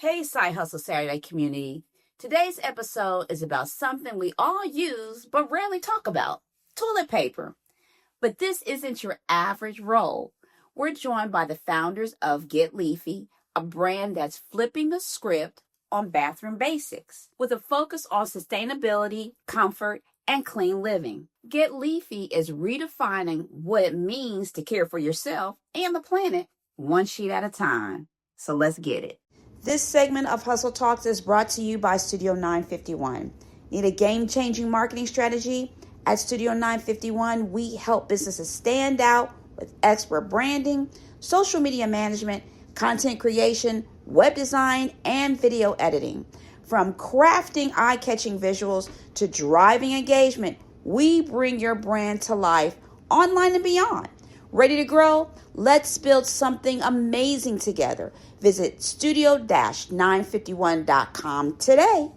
Hey, Side Hustle Saturday community. Today's episode is about something we all use but rarely talk about: toilet paper. But this isn't your average roll. We're joined by the founders of Get Leafy, a brand that's flipping the script on bathroom basics with a focus on sustainability, comfort, and clean living. Get Leafy is redefining what it means to care for yourself and the planet one sheet at a time. So let's get it. This segment of Hustle Talks is brought to you by Studio 951. Need a game-changing marketing strategy? At Studio 951, we help businesses stand out with expert branding, social media management, content creation, web design, and video editing. From crafting eye-catching visuals to driving engagement, we bring your brand to life online and beyond. Ready to grow? Let's build something amazing together. Visit studio-951.com today.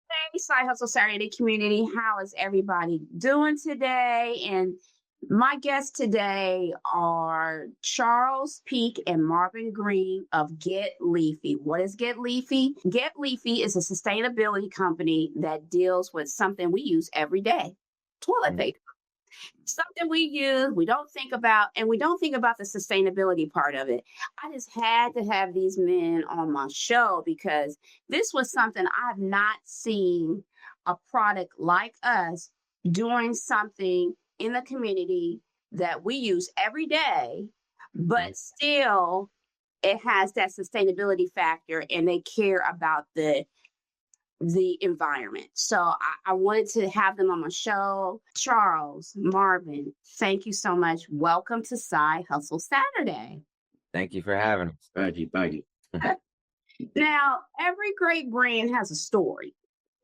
Hey, Side Hustle Saturday community. How is everybody doing today? And my guests today are Charles Peak and Marvin Green of Get Leafy. What is Get Leafy? Get Leafy is a sustainability company that deals with something we use every day: toilet paper. Something we use, we don't think about, and we don't think about the sustainability part of it. I just had to have these men on my show because this was something I've not seen a product like us doing something in the community that we use every day, but still it has that sustainability factor and they care about the environment. So I wanted to have them on my show. Charles, Marvin, thank you so much. Welcome to Side Hustle Saturday. Thank you for having us. Thank you. Now, every great brand has a story.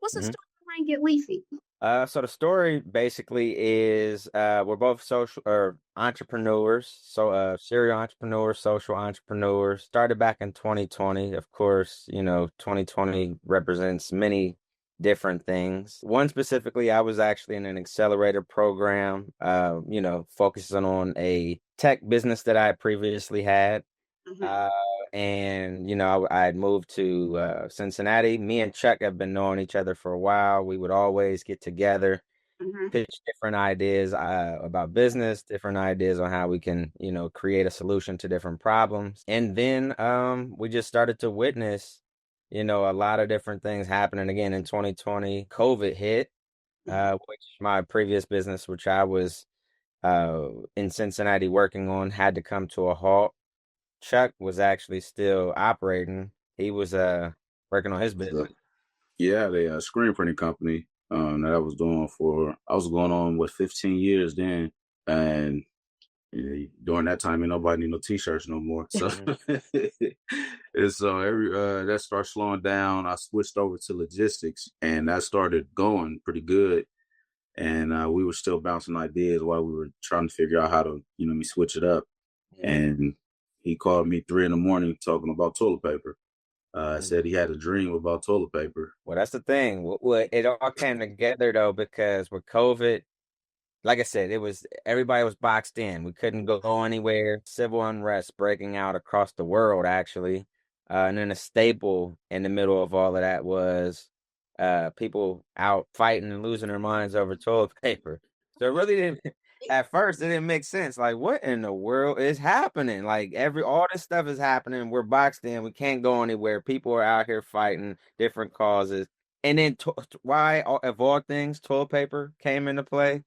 What's the story behind Get Leafy? So the story basically is we're both social or entrepreneurs, serial entrepreneurs, social entrepreneurs. Started back in 2020. Of course, 2020 represents many different things. One specifically, I was actually in an accelerator program, focusing on a tech business that I previously had. And I had moved to Cincinnati. Me and Chuck have been knowing each other for a while. We would always get together, pitch different ideas about business, different ideas on how we can, create a solution to different problems. And then we just started to witness, a lot of different things happening again in 2020. COVID hit, which my previous business, which I was in Cincinnati working on, had to come to a halt. Chuck was actually still operating. He was working on his business. Yeah, the screen printing company that I was going on with 15 years then, and during that time, ain't nobody need no t-shirts no more. So, and so that started slowing down. I switched over to logistics, and that started going pretty good. And we were still bouncing ideas while we were trying to figure out how to, switch it up. And he called me 3 a.m. talking about toilet paper. Said he had a dream about toilet paper. Well, that's the thing. It all came together though, because with COVID, like I said, everybody was boxed in. We couldn't go anywhere. Civil unrest breaking out across the world, actually. And then a staple in the middle of all of that was people out fighting and losing their minds over toilet paper. So it really didn't. At first, it didn't make sense. Like, what in the world is happening? Like, all this stuff is happening. We're boxed in. We can't go anywhere. People are out here fighting different causes. And then why, of all things, toilet paper came into play?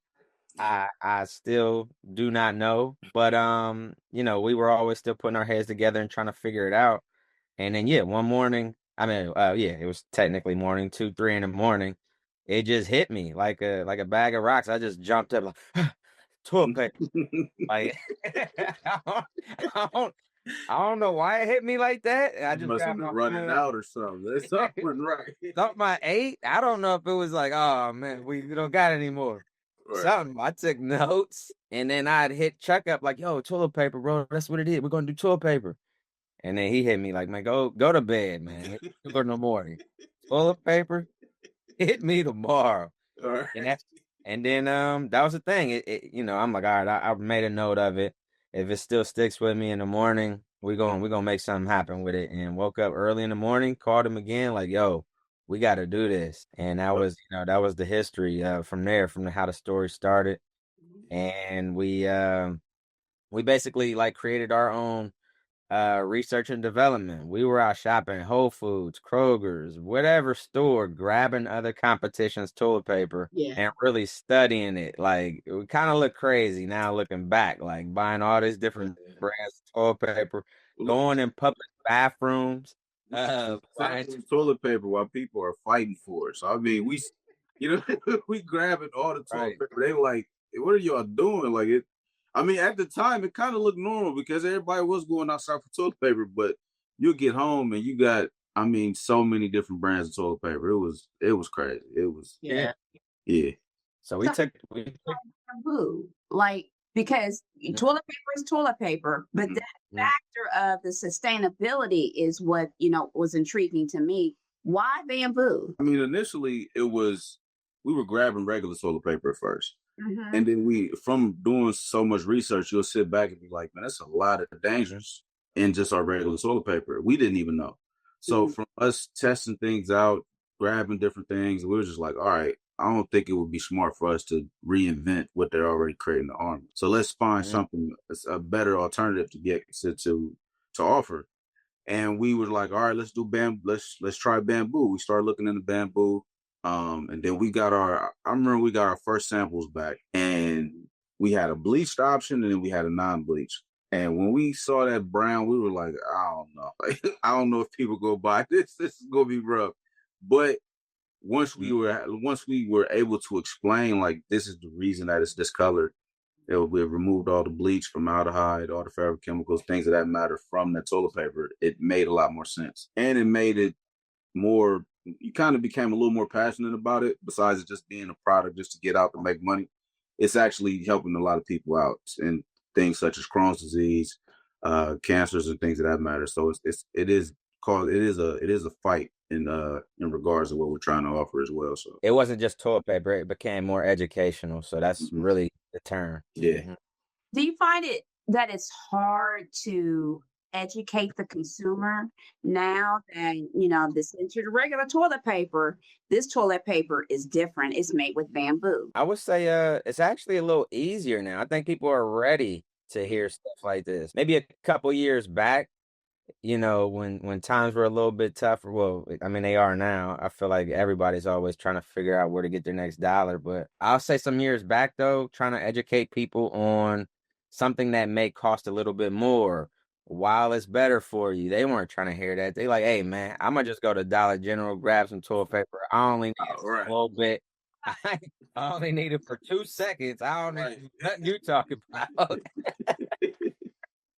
I still do not know. But, we were always still putting our heads together and trying to figure it out. And then, one morning, it was technically morning, 2, 3 in the morning. It just hit me like a bag of rocks. I just jumped up like, toilet paper. Like, I don't know why it hit me like that. I just must have been running out or something. There's something right. Something I ate. I don't know if it was like, oh man, we don't got any more. Right. Something. I took notes, and then I'd hit Chuck up like, yo, toilet paper, bro. That's what it is. We're gonna do toilet paper. And then he hit me like, man, go to bed, man. Go in the morning. Toilet paper, hit me tomorrow. All right. And then that was the thing. I'm like, all right, I made a note of it. If it still sticks with me in the morning, we're gonna make something happen with it. And woke up early in the morning, called him again, like, yo, we got to do this. And that was, that was the history from there, from how the story started. And we basically like created our own research and development. We were out shopping Whole Foods, Kroger's, whatever store, grabbing other competition's toilet paper and really studying it. Like, it kind of look crazy now looking back, like buying all these different brands of toilet paper, going in public bathrooms, buying toilet paper while people are fighting for it. So I mean, we grabbing all the toilet paper. They were like, "What are y'all doing?" Like it. I mean, at the time, it kind of looked normal because everybody was going outside for toilet paper. But you get home and you got, I mean, so many different brands of toilet paper. It was crazy. It was yeah. So we took bamboo, like, because toilet paper is toilet paper, but that factor of the sustainability is what was intriguing to me. Why bamboo? I mean, initially we were grabbing regular toilet paper at first. And then from doing so much research, you'll sit back and be like, man, that's a lot of dangers in just our regular toilet paper. We didn't even know. So from us testing things out, grabbing different things, we were just like, all right, I don't think it would be smart for us to reinvent what they're already creating the army. So let's find something, a better alternative to get to offer. And we were like, all right, let's do bamboo. Let's try bamboo. We started looking into bamboo. And then I remember we got our first samples back, and we had a bleached option and then we had a non-bleach. And when we saw that brown, we were like, I don't know. Like, I don't know if people go buy this. This is gonna be rough. But once we were able to explain, like, this is the reason that it's discolored, we removed all the bleach, formaldehyde, all the fabric chemicals, things of that matter from the toilet paper, it made a lot more sense. And it made it more, you kind of became a little more passionate about it. Besides it just being a product just to get out to make money, it's actually helping a lot of people out in things such as Crohn's disease, cancers, and things of that matter. So it is a fight in regards to what we're trying to offer as well. So it wasn't just toilet paper; it became more educational. So that's really the term. Yeah. Do you find it that it's hard to educate the consumer now that this into the regular toilet paper? This toilet paper is different. It's made with bamboo. I would say it's actually a little easier now. I think people are ready to hear stuff like this. Maybe a couple years back, when times were a little bit tougher. Well, I mean, they are now. I feel like everybody's always trying to figure out where to get their next dollar. But I'll say some years back, though, trying to educate people on something that may cost a little bit more while it's better for you. They weren't trying to hear that. They like, hey, man, I'm going to just go to Dollar General, grab some toilet paper. I only need a little bit. I only need it for 2 seconds. I don't need nothing you talking about.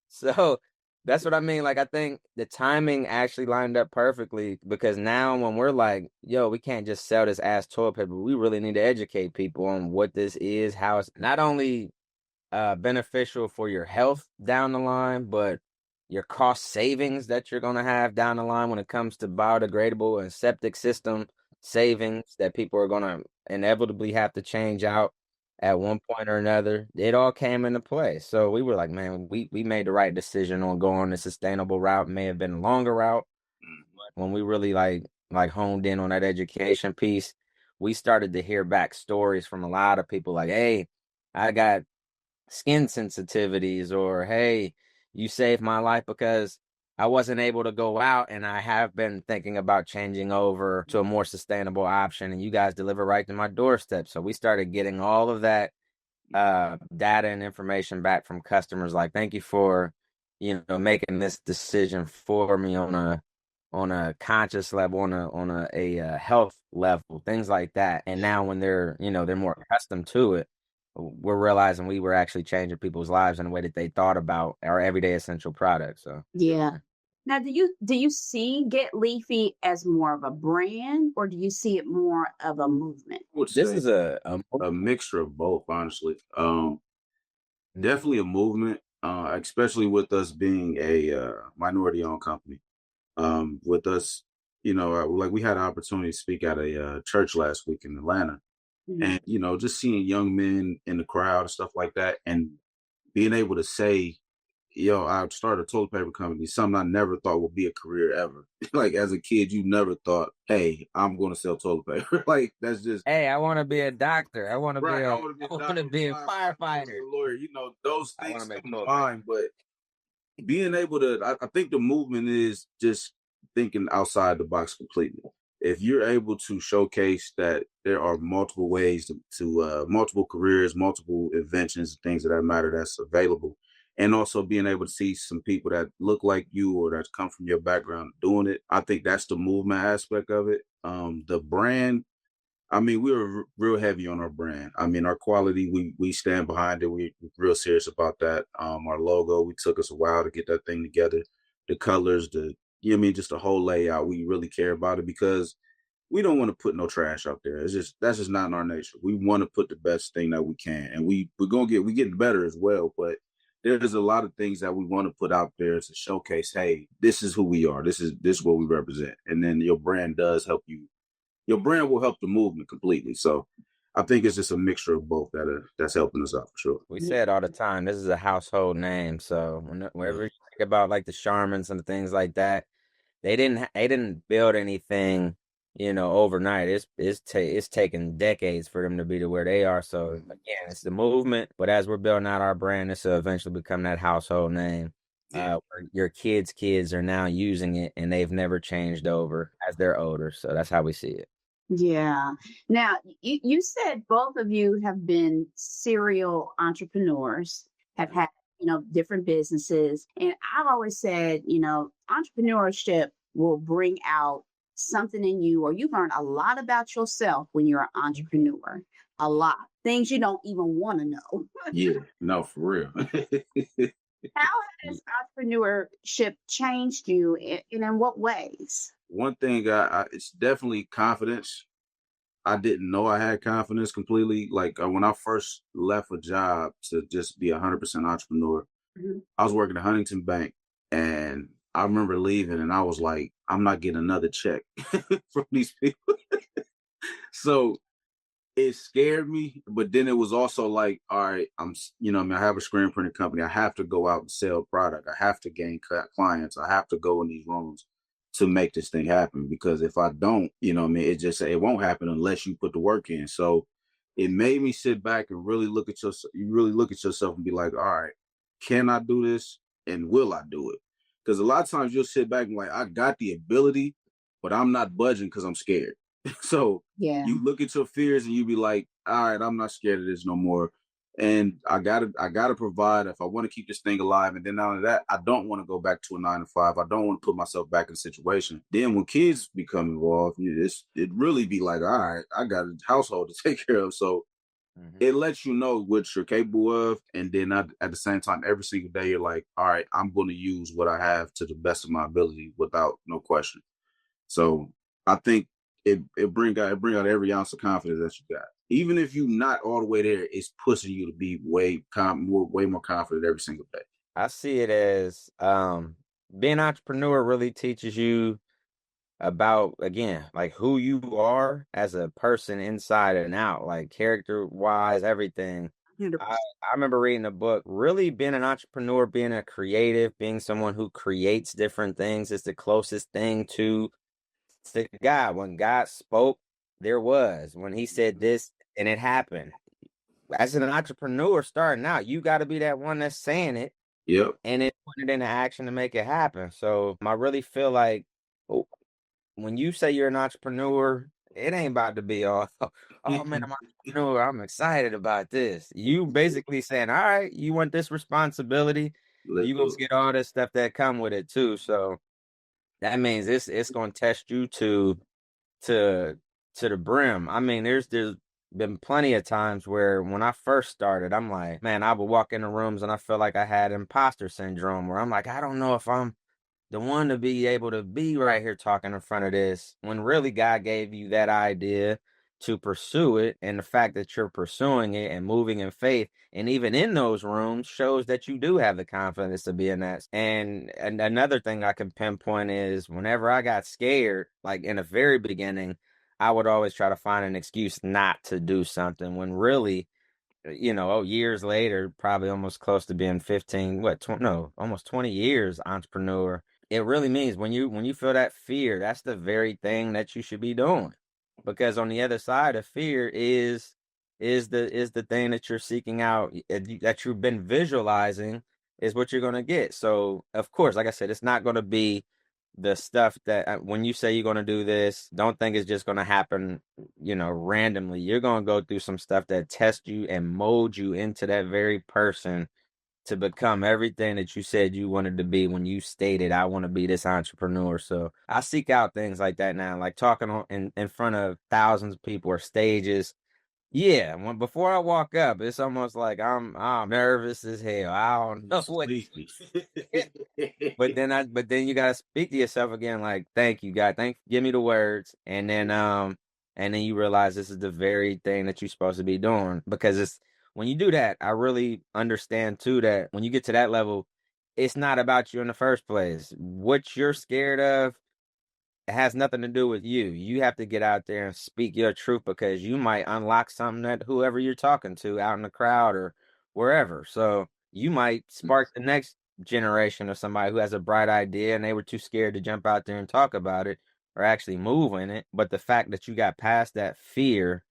So that's what I mean. Like, I think the timing actually lined up perfectly, because now when we're like, yo, we can't just sell this ass toilet paper. We really need to educate people on what this is, how it's not only beneficial for your health down the line, but your cost savings that you're going to have down the line when it comes to biodegradable and septic system savings that people are going to inevitably have to change out at one point or another. It all came into play. So we were like, man, we made the right decision on going the sustainable route. May have been a longer route, but when we really like honed in on that education piece, we started to hear back stories from a lot of people like, hey, I got skin sensitivities, or hey, you saved my life because I wasn't able to go out and I have been thinking about changing over to a more sustainable option, and you guys deliver right to my doorstep. So we started getting all of that data and information back from customers, like, thank you for making this decision for me on a conscious level, on a health level, things like that. And now when they're more accustomed to it, we're realizing we were actually changing people's lives in a way that they thought about our everyday essential products. So yeah. Now, do you see Get Leafy as more of a brand, or do you see it more of a movement? This is a mixture of both, honestly. Definitely a movement, especially with us being a minority-owned company. With us, like, we had an opportunity to speak at a church last week in Atlanta. And, just seeing young men in the crowd and stuff like that, and being able to say, I started a toilet paper company, something I never thought would be a career ever. Like as a kid, you never thought, hey, I'm going to sell toilet paper. Like that's just Hey, I want to be a doctor. I want to be right. I a, want to be I a want doctor, to be a a firefighter. lawyer. Those I want things to make come to toilet paper. mind, but being able to, I think the movement is just thinking outside the box completely. If you're able to showcase that there are multiple ways to multiple careers, multiple inventions, things of that matter that's available, and also being able to see some people that look like you or that come from your background doing it, I think that's the movement aspect of it. The brand, I mean, we were real heavy on our brand. I mean, our quality, we stand behind it. We're real serious about that. Our logo, we took us a while to get that thing together. The colors, just the whole layout. We really care about it because we don't want to put no trash out there. That's just not in our nature. We want to put the best thing that we can, and we're getting better as well. But there's a lot of things that we want to put out there to showcase. Hey, this is who we are. This is what we represent, and then your brand does help you, your brand will help the movement completely. So I think it's just a mixture of both that's helping us out for sure. We say it all the time. This is a household name. So whenever you think about like the Charmans and things like that, they didn't build anything, overnight. It's taken decades for them to be to where they are. So again, it's the movement. But as we're building out our brand, this will eventually become that household name. Where your kids are now using it and they've never changed over as they're older. So that's how we see it. Yeah. Now, you said both of you have been serial entrepreneurs, have had, different businesses. And I've always said, entrepreneurship will bring out something in you, or you learn a lot about yourself when you're an entrepreneur. A lot. Things you don't even want to know. Yeah, no, for real. How has entrepreneurship changed you and in what ways? One thing, it's definitely confidence. I didn't know I had confidence completely. Like when I first left a job to just be 100% entrepreneur, Mhm. I was working at Huntington Bank, and I remember leaving, and I was like, I'm not getting another check from these people. So it scared me, but then it was also like, all right, I have a screen printing company. I have to go out and sell product. I have to gain clients. I have to go in these rooms to make this thing happen. Because if I don't, it won't happen unless you put the work in. So it made me sit back and really look at yourself. You really look at yourself and be like, all right, can I do this? And will I do it? Because a lot of times you'll sit back and like, I got the ability, but I'm not budging because I'm scared. So Yeah. you look at your fears and you be like, all right, I'm not scared of this no more. And I gotta provide if I want to keep this thing alive. And then not only that, I don't want to go back to a 9 to 5. I don't want to put myself back in a situation. Then when kids become involved, it really be like, all right, I got a household to take care of. So it lets you know what you're capable of. And then at the same time, every single day, you're like, all right, I'm going to use what I have to the best of my ability without no question. So I think it bring out every ounce of confidence that you got. Even if you're not all the way there, it's pushing you to be way more confident every single day. I see it as being an entrepreneur really teaches you about, again, like who you are as a person inside and out, like character wise, everything. I remember reading a book, really being an entrepreneur, being a creative, being someone who creates different things is the closest thing to God. When God spoke, there was. When he said this and it happened. As an entrepreneur starting out, you got to be that one that's saying it Yep. and then put it into action to make it happen. So I really feel like oh, when you say you're an entrepreneur, it ain't about to be all, oh man, I'm an entrepreneur. I'm excited about this. You basically saying, all right, you want this responsibility, Let's you gonna do it. get all this stuff that come with it too. So that means it's gonna test you to to the brim. I mean, there's been plenty of times where when I first started, I'm like, man, I would walk into rooms and I feel like I had imposter syndrome where I'm like, I don't know if I'm the one to be able to be right here talking in front of this when really God gave you that idea to pursue it. And the fact that you're pursuing it and moving in faith and even in those rooms shows that you do have the confidence to be in that. And another thing I can pinpoint is whenever I got scared, like in the very beginning, I would always try to find an excuse not to do something when really years later, probably almost close to being 15, almost 20 years entrepreneur. It really means when you feel that fear, that's the very thing that you should be doing. Because on the other side of fear is the thing that you're seeking out, that you've been visualizing, is what you're going to get. So, of course, like I said, it's not going to be the stuff that when you say you're going to do this, don't think it's just going to happen, randomly. You're going to go through some stuff that test you and mold you into that very person to become everything that you said you wanted to be when you stated, I want to be this entrepreneur. So I seek out things like that now, like talking in front of thousands of people or stages. Yeah, before I walk up, it's almost like I'm nervous as hell. I don't know what. But then you gotta speak to yourself again, like, thank you, God, give me the words, and then you realize this is the very thing that you're supposed to be doing, because it's when you do that, I really understand too that when you get to that level, it's not about you in the first place. What you're scared of, it has nothing to do with you. You have to get out there and speak your truth, because you might unlock something that whoever you're talking to out in the crowd or wherever. So you might spark the next generation of somebody who has a bright idea and they were too scared to jump out there and talk about it or actually move in it. But the fact that you got past that fear,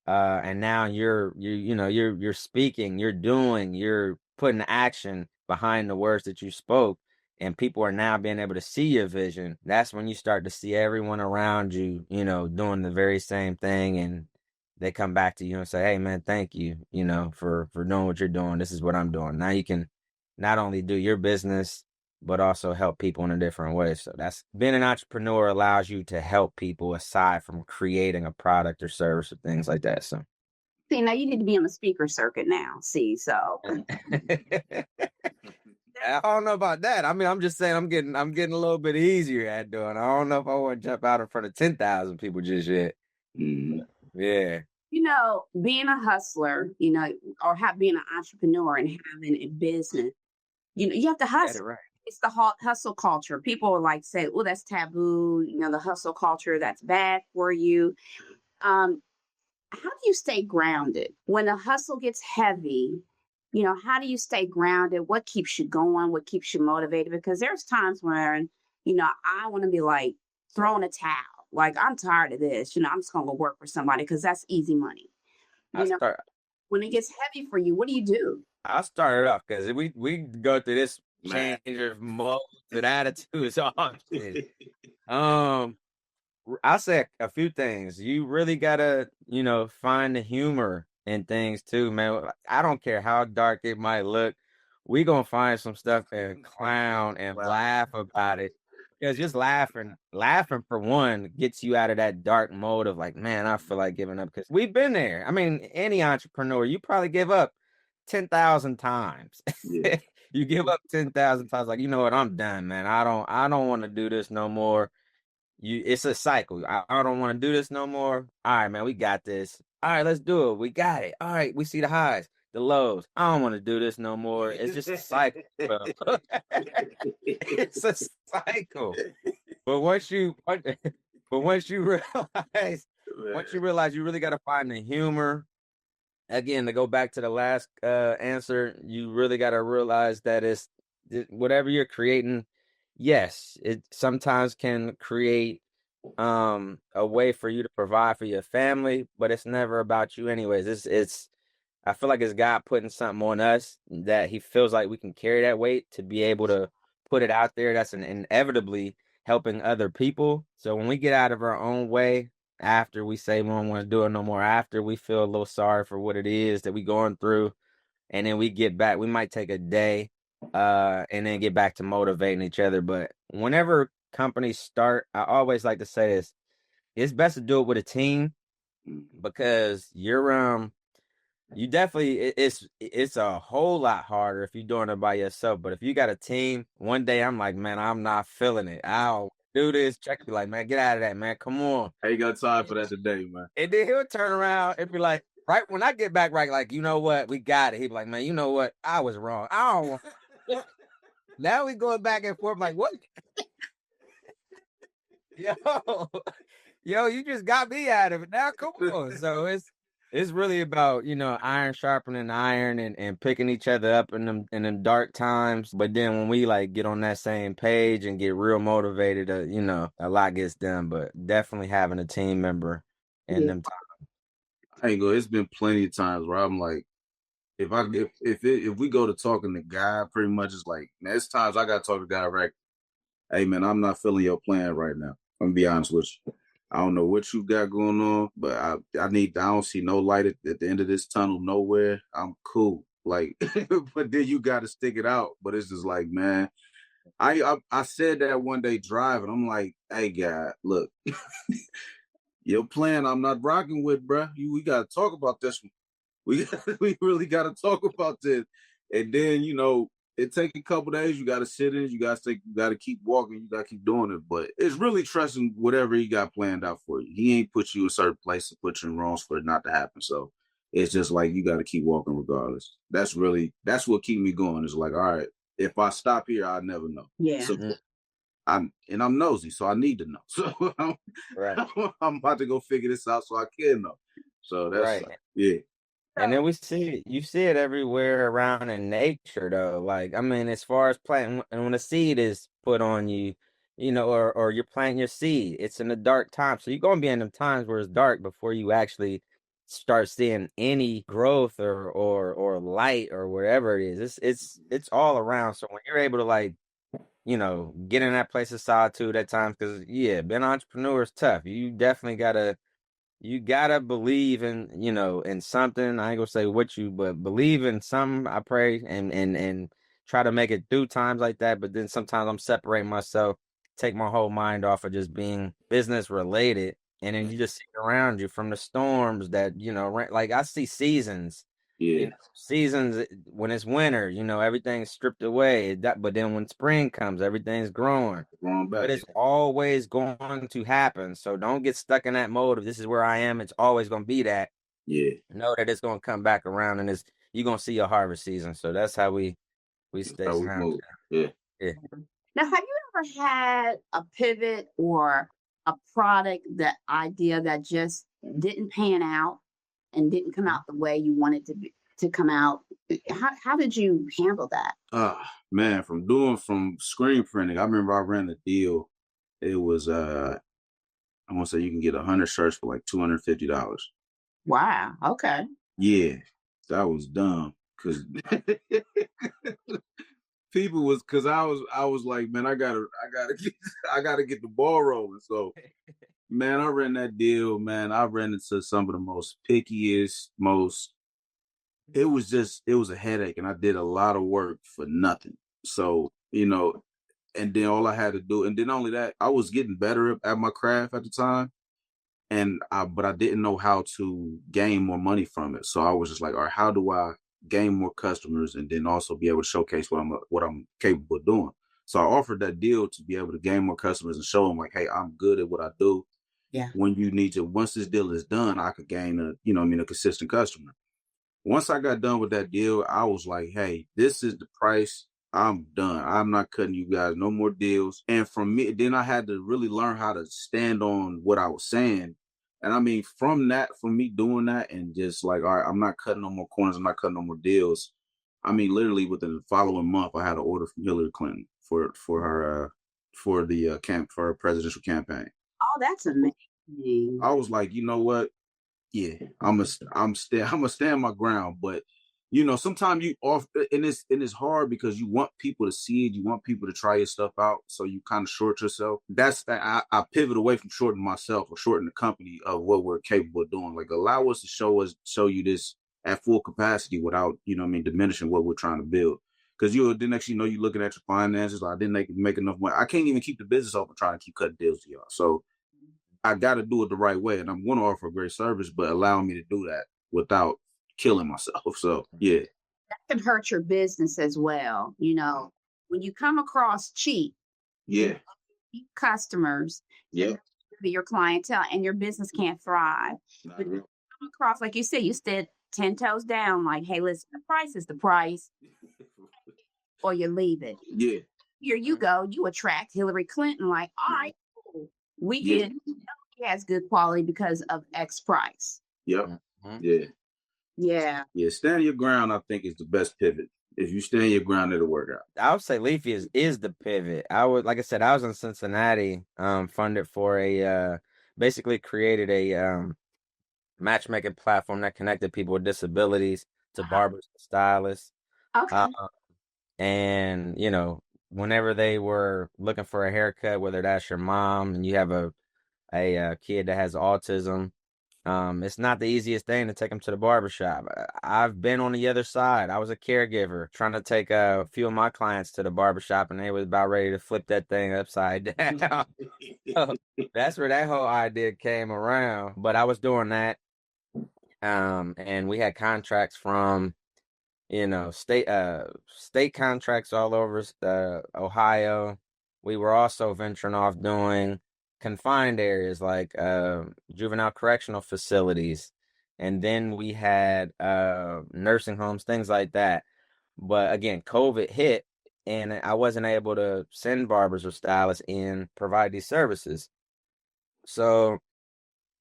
and now you're speaking, you're doing, you're putting action behind the words that you spoke, and people are now being able to see your vision. That's when you start to see everyone around you, doing the very same thing, and they come back to you and say, hey man, thank you, for doing what you're doing. This is what I'm doing. Now you can not only do your business, but also help people in a different way. So that's being an entrepreneur allows you to help people aside from creating a product or service or things like that. So See, now you need to be on the speaker circuit now. See, so I don't know about that. I mean, I'm just saying I'm getting a little bit easier at doing. I don't know if I want to jump out in front of 10,000 people just yet. Yeah. Being a hustler, or being an entrepreneur and having a business, you have to hustle. Right. It's the hustle culture. People like say, oh, that's taboo. The hustle culture, that's bad for you. How do you stay grounded when the hustle gets heavy? How do you stay grounded? What keeps you going? What keeps you motivated? Because there's times when, I want to be like throwing a towel. Like, I'm tired of this. I'm just going to go work for somebody because that's easy money. When it gets heavy for you, what do you do? I started off because we go through this change of mode with attitudes often. I'll say a few things. You really gotta, find the humor in things too, man. I don't care how dark it might look. We gonna find some stuff and clown and laugh about it. Because just laughing for one gets you out of that dark mode of like, man, I feel like giving up. Because we've been there. I mean, any entrepreneur, you probably give up 10,000 times. Yeah. You give up 10,000 times, like, you know what, I'm done, man. I don't want to do this no more. It's a cycle. I don't want to do this no more. All right, man, we got this. All right, let's do it. We got it. All right, we see the highs, the lows. I don't want to do this no more. It's just a cycle. It's a cycle. But once you realize, you really got to find the humor. Again, to go back to the last answer, you really got to realize that it's whatever you're creating. Yes, it sometimes can create a way for you to provide for your family, but it's never about you anyways. It's I feel like it's God putting something on us that he feels like we can carry that weight to be able to put it out there. That's inevitably helping other people. So when we get out of our own way, after we say we don't want to do it no more, after we feel a little sorry for what it is that we going through, and then we get back, we might take a day and then get back to motivating each other. But whenever companies start, I always like to say this: it's best to do it with a team, because you definitely, it's a whole lot harder if you're doing it by yourself. But if you got a team, one day I'm like, man, I'm not feeling it. I'll do this. Check be like, man, get out of that, man. Come on. I ain't got time for that today, man. And then he'll turn around and be like, right when I get back, right, like, you know what, we got it. He'll be like, man, you know what, I was wrong. I don't want. Now we going back and forth like, what? Yo, you just got me out of it. Now come on. So It's really about, iron sharpening iron and picking each other up in them dark times. But then when we like get on that same page and get real motivated, a lot gets done. But definitely having a team member in Yeah. them times. I ain't go. It's been plenty of times where I'm like, if we go to talking to God, pretty much it's like, man, it's times I gotta talk to God right. Hey man, I'm not feeling your plan right now. I'm gonna be honest with you. I don't know what you got going on, but I don't see no light at the end of this tunnel nowhere. I'm cool. Like, but then you gotta stick it out. But it's just like, man, I said that one day driving. I'm like, hey God, look, your plan I'm not rocking with, bruh. We gotta talk about this one. We really got to talk about this, and then it take a couple days. You got to sit in. You got to keep walking. You got to keep doing it. But it's really trusting whatever he got planned out for you. He ain't put you in a certain place to put you in wrongs for it not to happen. So it's just like you got to keep walking regardless. That's what keep me going. It's like, all right, if I stop here, I'll never know. Yeah. So I'm nosy, so I need to know. So Right. I'm about to go figure this out so I can know. So that's Right. yeah. And then you see it everywhere around in nature, though. Like, I mean, as far as planting, and when a seed is put on you, or you're planting your seed, it's in the dark time. So you're gonna be in them times where it's dark before you actually start seeing any growth or light or whatever it is. It's all around. So when you're able to like, get in that place of solitude at times, because being an entrepreneur is tough. You gotta believe in something. I ain't gonna say what but believe in something. I pray and try to make it through times like that. But then sometimes I'm separating myself, take my whole mind off of just being business related, and then you just see around you from the storms that like I see seasons. Yeah. Seasons when it's winter, everything's stripped away. But then when spring comes, everything's growing. Wrong back. But it's always going to happen. So don't get stuck in that mode of this is where I am. It's always going to be that. Yeah. Know that it's going to come back around and you're going to see your harvest season. So that's how we stay How we sound. move. Yeah. Now, have you ever had a pivot or a product, that idea that just didn't pan out and didn't come out the way you wanted to come out? How did you handle that? Man, from screen printing, I remember I ran a deal. It was I want to say you can get 100 shirts for like $250. Wow. Okay. Yeah, that was dumb because because I was like, man, I gotta get the ball rolling. So man, I ran that deal, man. I ran into some of the most pickiest, it was a headache, and I did a lot of work for nothing. So, and then all I had to do, and then only that, I was getting better at my craft at the time. But I didn't know how to gain more money from it. So I was just like, all right, how do I gain more customers and then also be able to showcase what I'm capable of doing? So I offered that deal to be able to gain more customers and show them like, hey, I'm good at what I do. Yeah. Once this deal is done, I could gain a consistent customer. Once I got done with that deal, I was like, hey, this is the price. I'm done. I'm not cutting you guys no more deals. And from me, then I had to really learn how to stand on what I was saying. And I mean, from me doing that and just like, all right, I'm not cutting no more corners. I'm not cutting no more deals. I mean, literally within the following month, I had an order from Hillary Clinton for her for her presidential campaign. Oh, that's amazing. I was like, you know what? Yeah, I'm gonna stand my ground, but sometimes and it's hard because you want people to see it, you want people to try your stuff out, so you kind of short yourself. I pivot away from shorting myself or shorting the company of what we're capable of doing. Like allow us to show you this at full capacity without diminishing what we're trying to build. Because the next you're looking at your finances. Like, I didn't make enough money. I can't even keep the business open trying to keep cutting deals to y'all. So I got to do it the right way, and I'm going to offer a great service, but allowing me to do that without killing myself. So, yeah. That can hurt your business as well. When you come across cheap, Yeah. Customers, Yeah. Your clientele, and your business can't thrive. But you come across, like you said, you stood 10 toes down, like, hey, listen, the price is the price, or you leave it. Yeah. Here you go. You attract Hillary Clinton, like, all right, cool. We Yeah. can. He has good quality because of X price. Yep. Yeah. Yeah. Yeah. Stand your ground, I think, is the best pivot. If you stand your ground, it'll work out. I would say Leafy is the pivot. Like I said, I was in Cincinnati, funded for basically created a matchmaking platform that connected people with disabilities to barbers and stylists. Okay. And whenever they were looking for a haircut, whether that's your mom and you have a kid that has autism, it's not the easiest thing to take them to the barbershop. I've been on the other side. I was a caregiver trying to take a few of my clients to the barbershop, and they was about ready to flip that thing upside down. So that's where that whole idea came around. But I was doing that, and we had contracts from state contracts all over Ohio. We were also venturing off doing confined areas like juvenile correctional facilities, and then we had nursing homes, things like that. But again, COVID hit, and I wasn't able to send barbers or stylists in provide these services. So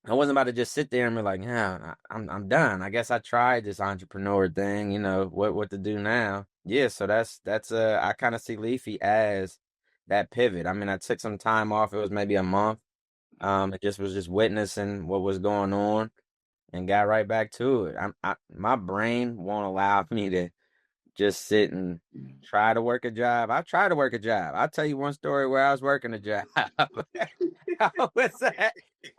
I wasn't about to just sit there and be like, yeah, I'm done. I guess I tried this entrepreneur thing, what to do now. Yeah, so that's I kind of see Leafy as that pivot. I mean, I took some time off. It was maybe a month. It just was just witnessing what was going on and got right back to it. My brain won't allow me to just sit and try to work a job. I tried to work a job. I'll tell you one story where I was working a job.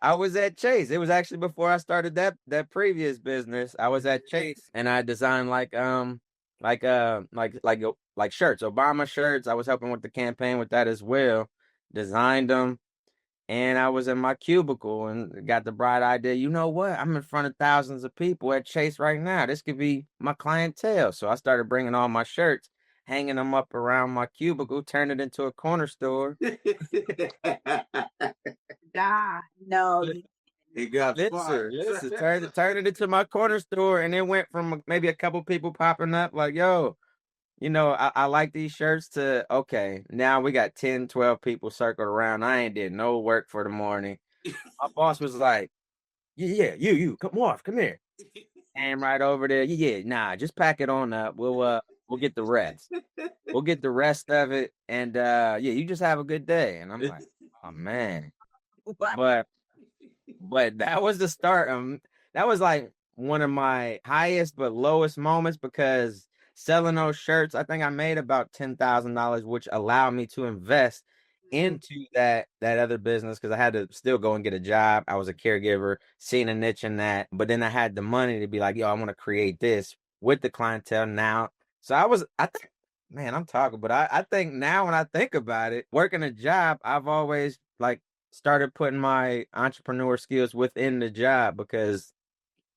I was at Chase. It was actually before I started that previous business. I was at Chase and I designed like shirts, Obama shirts. I was helping with the campaign with that as well. Designed them. And I was in my cubicle and got the bright idea, you know what? I'm in front of thousands of people at Chase right now. This could be my clientele. So I started bringing all my shirts, hanging them up around my cubicle, turned it into a corner store. God, no. It got Listen, turned it into my corner store. And it went from maybe a couple people popping up like, yo, I like these shirts to, okay, now we got 10, 12 people circled around. I ain't did no work for the morning. My boss was like, yeah, you, come here. And right over there, yeah, nah, just pack it on up. We'll get the rest. We'll get the rest of it. And yeah, you just have a good day. And I'm like, oh man. But that was the start. That was like one of my highest but lowest moments because selling those shirts, I think I made about $10,000, which allowed me to invest into that other business because I had to still go and get a job. I was a caregiver, seeing a niche in that, but then I had the money to be like, yo, I want to create this with the clientele now. So I think, man, I'm talking, but I think now when I think about it, working a job, I've always like started putting my entrepreneur skills within the job because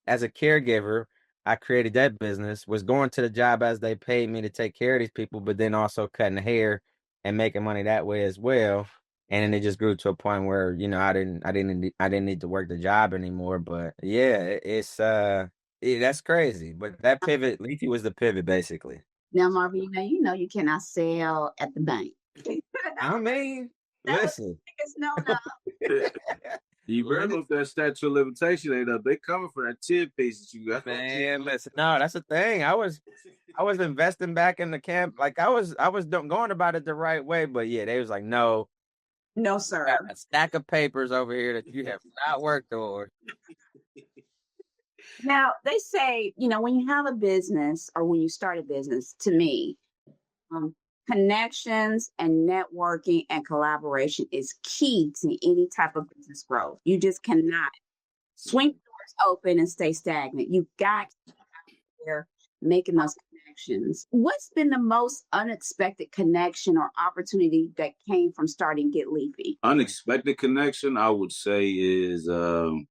as a caregiver, I created that business, was going to the job as they paid me to take care of these people, but then also cutting hair and making money that way as well. And then it just grew to a point where, I didn't need to work the job anymore. But yeah, that's crazy. But that pivot, Leafy was the pivot basically. Now, Marvin, you cannot sell at the bank. I mean, listen. No. You better look that statute of limitation ain't up. They coming for that 10 piece that you got. Man, listen, no, that's the thing. I was investing back in the camp. Like I was going about it the right way, but yeah, they was like, no, sir. got a stack of papers over here that you have not worked on. Now they say, when you have a business or when you start a business, to me, connections and networking and collaboration is key to any type of business growth. You just cannot swing doors open and stay stagnant. You've got to be out there making those connections. What's been the most unexpected connection or opportunity that came from starting Get Leafy? Unexpected connection, I would say, is from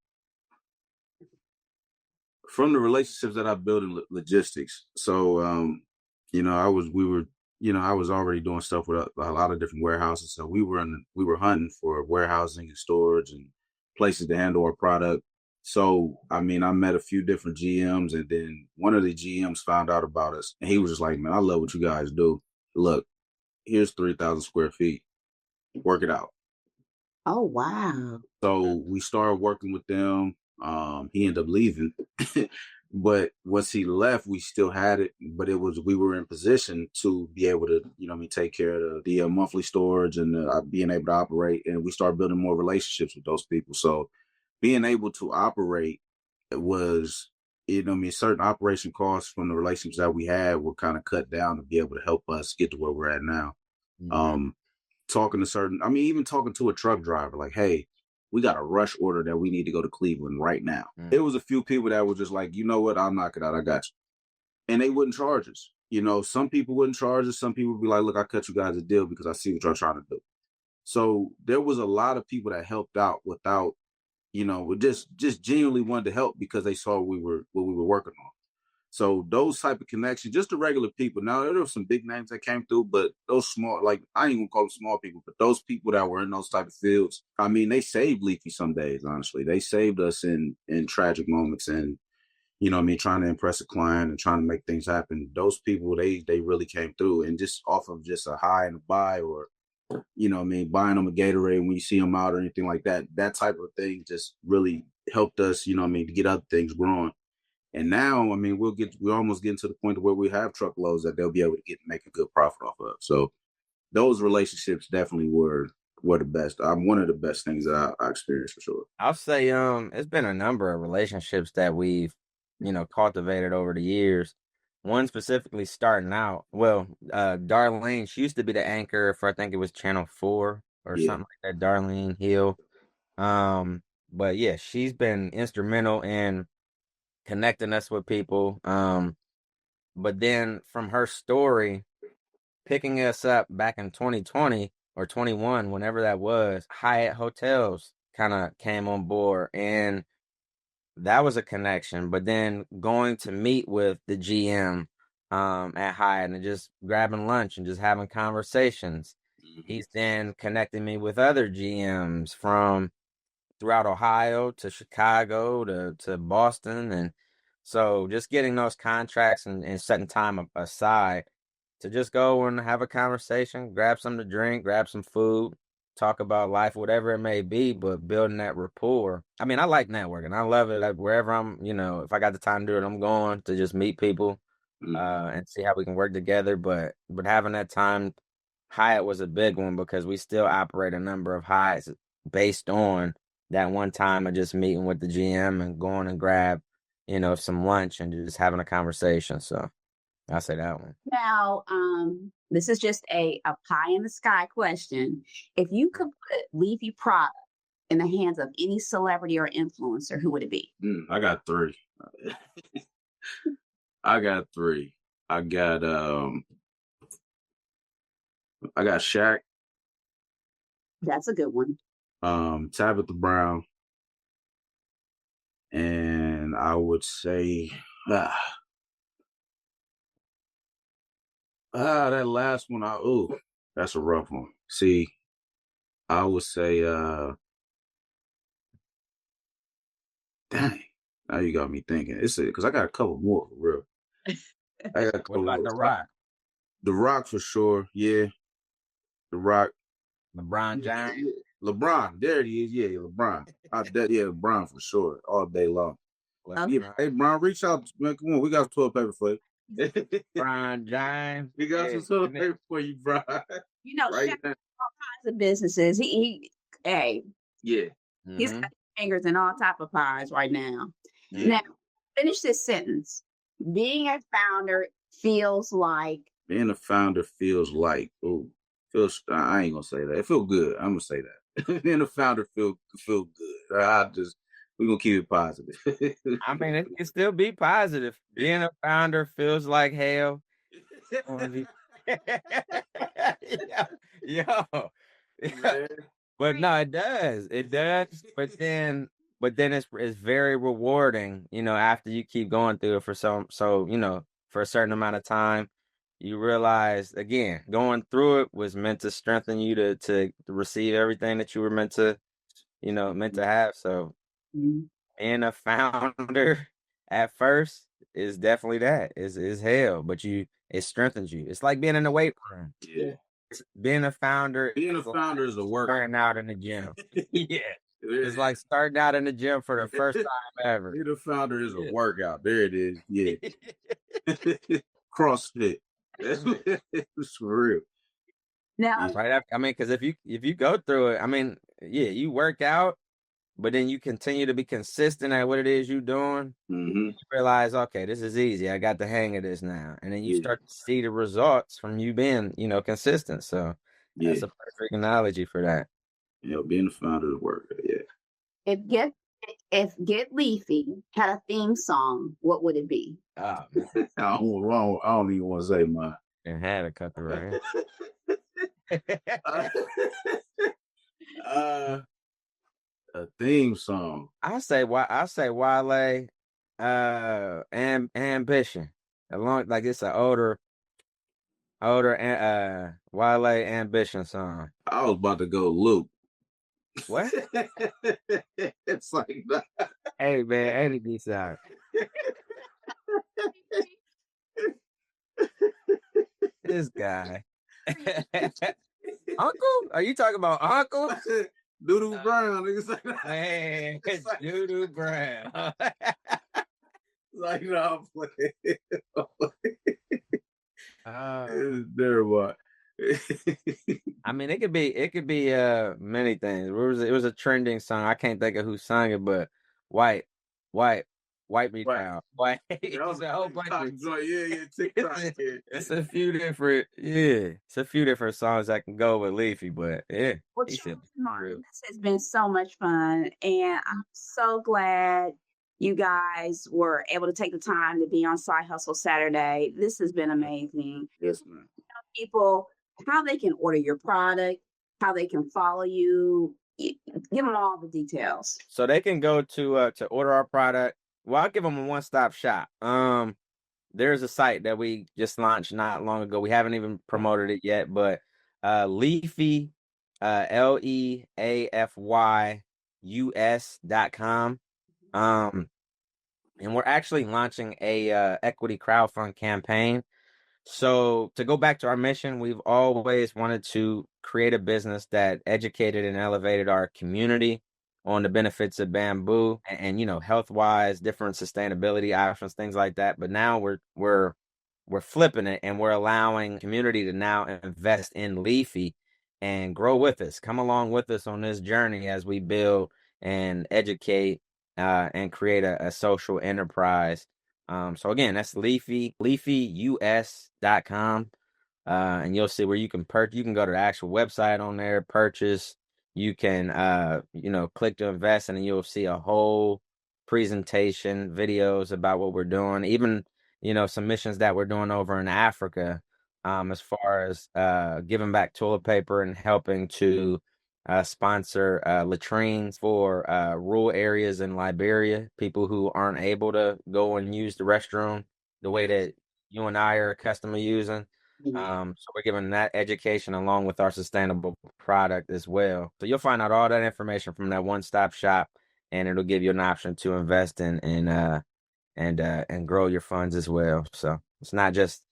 the relationships that I built in logistics. So, I was already doing stuff with a lot of different warehouses. So we were hunting for warehousing and storage and places to handle our product. So, I met a few different GMs, and then one of the GMs found out about us, and he was just like, man, I love what you guys do. Look, here's 3,000 square feet. Work it out. Oh, wow. So we started working with them. He ended up leaving. But once he left, we still had it, but we were in position to be able to, take care of the monthly storage and being able to operate. And we started building more relationships with those people. So being able to operate was, certain operation costs from the relationships that we had were kind of cut down to be able to help us get to where we're at now. Mm-hmm. Even talking to a truck driver, like, hey, we got a rush order that we need to go to Cleveland right now. There was a few people that were just like, you know what, I'll knock it out. I got you. And they wouldn't charge us. Some people wouldn't charge us. Some people would be like, look, I cut you guys a deal because I see what you're trying to do. So there was a lot of people that helped out without, just genuinely wanted to help because they saw what we were working on. So those type of connections, just the regular people. Now there were some big names that came through, but those small, like I ain't gonna call them small people, but those people that were in those type of fields, I mean, they saved Leafy some days. Honestly, they saved us in tragic moments, and trying to impress a client and trying to make things happen. Those people, they really came through, and just off of just a high and a buy, or buying them a Gatorade when you see them out or anything like that. That type of thing just really helped us, to get other things growing. And now, we're almost getting to the point where we have truckloads that they'll be able to make a good profit off of. So those relationships definitely were the best. One of the best things that I experienced for sure. I'll say, it's been a number of relationships that we've, cultivated over the years. One specifically starting out, Darlene, she used to be the anchor for, I think it was Channel 4 or something like that, Darlene Hill. But yeah, she's been instrumental in connecting us with people. But then from her story, picking us up back in 2020 or 21, whenever that was, Hyatt Hotels kind of came on board, and that was a connection. But then going to meet with the GM at Hyatt and just grabbing lunch and just having conversations. He's then connecting me with other GMs from throughout Ohio to Chicago to Boston. And so just getting those contracts and setting time aside to just go and have a conversation, grab something to drink, grab some food, talk about life, whatever it may be, but building that rapport. I mean, I like networking. I love it. Like wherever I'm, if I got the time to do it, I'm going to just meet people and see how we can work together. But having that time, Hyatt was a big one because we still operate a number of Hyatts based on that one time of just meeting with the GM and going and grab, some lunch and just having a conversation. So I'll say that one. Now, this is just a pie in the sky question. If you could put Leafy product in the hands of any celebrity or influencer, who would it be? I got three. I got Shaq. That's a good one. Tabitha Brown, and I would say that last one. That's a rough one. See, I would say dang. Now you got me thinking. It's because I got a couple more for real. I got a couple. What about The Rock? The Rock for sure. Yeah, The Rock. LeBron James. Yeah. LeBron, there he is. Yeah, LeBron. LeBron for sure, all day long. Hey, Bron, reach out, man. Come on, we got 12 paper for you. LeBron James. We got some 12 paper for you, Bron. Right all kinds of businesses. He's got fingers in all type of pies right now. Yeah. Now, finish this sentence. Being a founder feels like. I ain't gonna say that. It feel good. I'm gonna say that. Being a founder feel good. We're gonna keep it positive. I mean, it can still be positive. Being a founder feels like hell. Yo. But no, it does. It does. But then it's very rewarding, after you keep going through it for for a certain amount of time. You realize, again, going through it was meant to strengthen you to receive everything that you were meant to have. So being a founder at first is definitely that. Is hell, but it strengthens you. It's like being in the weight room. Yeah. Being a founder is a work. Burning out in the gym. Yeah. It's like starting out in the gym for the first time ever. Be the founder is a workout. There it is. Yeah. CrossFit. It's for real. Now, Right after, I mean, because if you go through it, I mean, yeah, you work out, but then you continue to be consistent at what it is you're doing. Mm-hmm. You realize, okay, this is easy. I got the hang of this now, and then you Yeah. start to see the results from you being, consistent. So that's Yeah. a perfect analogy for that. Being the founder is a workout. Yeah. if Get Leafy had a theme song, what would it be? Oh man, I don't even want to say mine. and had a cut the right. A theme song. I say Wale, ambition. Along like it's an older Wale ambition song. I was about to go Luke. What? It's like that. Hey man, any beats out. This guy. Uncle? Are you talking about Uncle? Doodoo Brown, niggas like that. Man, it's Doodoo Brown. Like, no, I'm playing. Oh. There what? I mean, it could be many things. It was a trending song. I can't think of who sang it, but white me down. White. It's a whole bunch of TikTok. It's a few different songs that can go with Leafy, but yeah. Well, Charles and Marvin, this has been so much fun, and I'm so glad you guys were able to take the time to be on Side Hustle Saturday. This has been amazing. Yes, man. Tell people how they can order your product, how they can follow you. Give them all the details. So they can go to order our product. Well, I'll give them a one-stop shop. There's a site that we just launched not long ago. We haven't even promoted it yet, but Leafy, LEAFYUS.com. And we're actually launching a equity crowdfund campaign. So to go back to our mission, we've always wanted to create a business that educated and elevated our community on the benefits of bamboo and health-wise, different sustainability options, things like that. But now we're flipping it, and we're allowing community to now invest in Leafy and grow with us. Come along with us on this journey as we build and educate and create a social enterprise. So again, that's leafyus.com. And you'll see where you can purchase. You can go to the actual website on there, purchase. You can, click to invest, and then you'll see a whole presentation, videos about what we're doing, even, some missions that we're doing over in Africa, as far as giving back toilet paper and helping to sponsor latrines for rural areas in Liberia, people who aren't able to go and use the restroom the way that you and I are accustomed to using. So we're giving that education along with our sustainable product as well. So you'll find out all that information from that one-stop shop, and it'll give you an option to invest in and grow your funds as well. So it's not just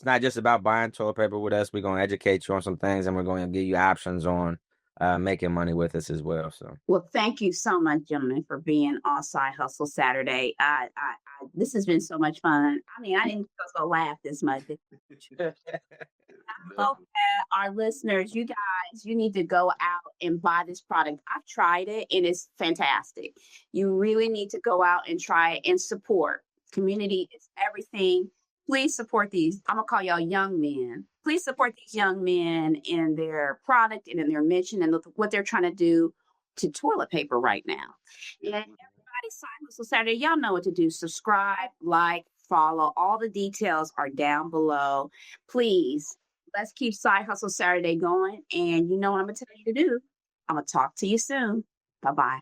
about buying toilet paper with us. We're going to educate you on some things, and we're going to give you options on making money with us as well. So, well, thank you so much, gentlemen, for being on Side Hustle Saturday. This has been so much fun. I mean, I didn't go laugh this much. Our listeners, you guys, you need to go out and buy this product. I've tried it, and it's fantastic. You really need to go out and try it and support. Community is everything. Please support these. I'm going to call y'all young men. Please support these young men in their product and in their mission and what they're trying to do to toilet paper right now. And everybody, Side Hustle Saturday, y'all know what to do. Subscribe, like, follow. All the details are down below. Please, let's keep Side Hustle Saturday going. And you know what I'm going to tell you to do. I'm going to talk to you soon. Bye-bye.